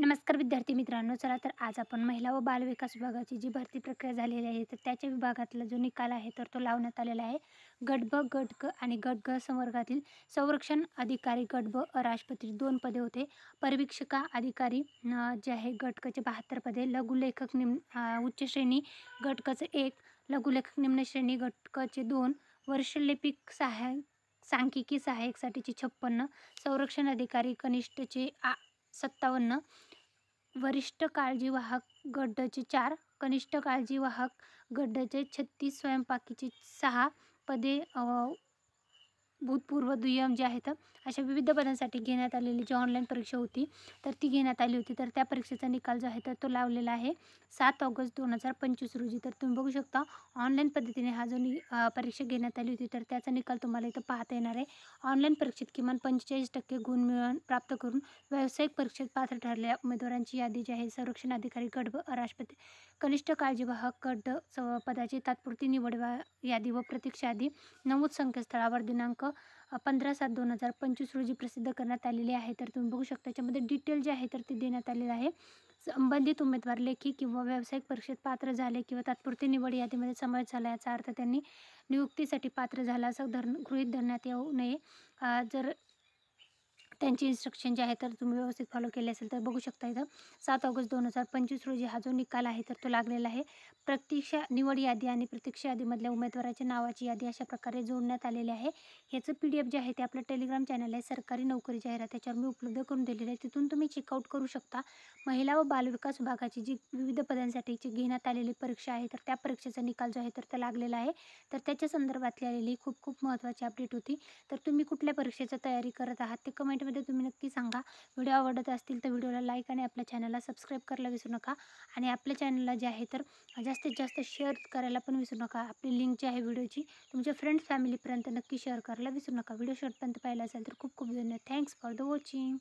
नमस्कार विद्यार्थी मित्रांनो, चला तर आज आपण महिला व बालविकास विभागाची जी भरती प्रक्रिया झालेली आहे तर त्याच्या विभागातला जो निकाल आहे तर तो लावण्यात आलेला आहे. गट ब, गट ग आणि गट ग संवर्गातील संरक्षण अधिकारी गट ब राष्ट्रपती 2 पदे होते. परिवीक्षका अधिकारी जे आहे गट क चे 72 पदे, लघुलेखक उच्च श्रेणी गट क चे 1, लघुलेखक निम्न श्रेणी गट क चे 2, वर्षलिपिक सहाय्यक सांख्यिकी सहाय्यकसाठीचे 56, संरक्षण अधिकारी कनिष्ठचे 57, वरिष्ठ काळजीवाहक गटाचे 4, कनिष्ठ काळजीवाहक गटाचे 36, स्वयंपाकीची 6 पदे भूतपूर्व दुय्यम जे आहेत अशा विविध पदांसाठी घेण्यात आलेली जी ऑनलाईन परीक्षा होती तर ती घेण्यात आली होती. तर त्या परीक्षेचा निकाल जो आहे तर तो लावलेला आहे 7 ऑगस्ट 2025 रोजी. तर तुम्ही बघू शकता ऑनलाईन पद्धतीने हा जो परीक्षा घेण्यात आली होती तर त्याचा निकाल तुम्हाला इथं पाहता येणार आहे. ऑनलाईन परीक्षेत किमान 45% गुण प्राप्त करून व्यावसायिक परीक्षेत पात्र ठरलेल्या उमेदवारांची यादी जी आहे संरक्षण अधिकारी गट ब राष्ट्रपती कनिष्ठ काळजीवाहक गट पदाची तात्पुरती निवड यादी व प्रतीक्षा यादी नमूद संकेतस्थळावर दिनांक 15/7/2025 रोजी प्रसिद्ध करण्यात आलेली आहे. तर तुम्ही बघू शकता त्याच्यामध्ये डिटेल जे आहे तर ते देण्यात आलेलं आहे. संबंधित उमेदवार लेखी किंवा व्यावसायिक परीक्षेत पात्र झाले किंवा तात्पुरती निवड यादीमध्ये समावेश झाला याचा अर्थ त्यांनी नियुक्तीसाठी पात्र झाला असं गृहीत धरण्यात येऊ नये. जर त्यांची इन्स्ट्रक्शन जे आहे तर तुम्ही व्यवस्थित फॉलो केले असेल तर बघू शकता इथं 7 ऑगस्ट 2025 रोजी हा जो निकाल आहे तर तो लागलेला आहे. प्रतीक्षा निवड यादी आणि प्रतीक्षा यादीमधल्या उमेदवाराच्या नावाची यादी अशा प्रकारे जोडण्यात आलेली आहे. ह्याचं PDF जे आहे ते आपलं टेलिग्राम चॅनल आहे सरकारी नोकरी जाहिरात त्याच्यावर मी उपलब्ध करून दिलेलं आहे. तिथून तुम्ही चेकआउट करू शकता. महिला व बालविकास विभागाची जी विविध पदांसाठीची घेण्यात आलेली परीक्षा आहे तर त्या परीक्षेचा निकाल जो आहे तर तो लागलेला आहे. तर त्याच्या संदर्भातली आलेली खूप महत्त्वाची अपडेट होती. तर तुम्ही कुठल्या परीक्षेची तयारी करत आहात ते कमेंटमध्ये तुम्ही नक्की सांगा. व्हिडिओ आवडत असतील तर व्हिडिओला लाईक आणि आपल्या चॅनलला सबस्क्राईब करायला विसरू नका. आणि आपल्या चॅनलला जे आहे तर जास्तीत जास्त शेअर करायला पण विसरू नका. आपली लिंक जी आहे व्हिडिओची तुमच्या फ्रेंड्स फॅमिलीपर्यंत नक्की शेअर करायला विसरू नका. व्हिडिओ शेवटपर्यंत पाहिला असेल तर खूप धन्यवाद. Thanks for the watching.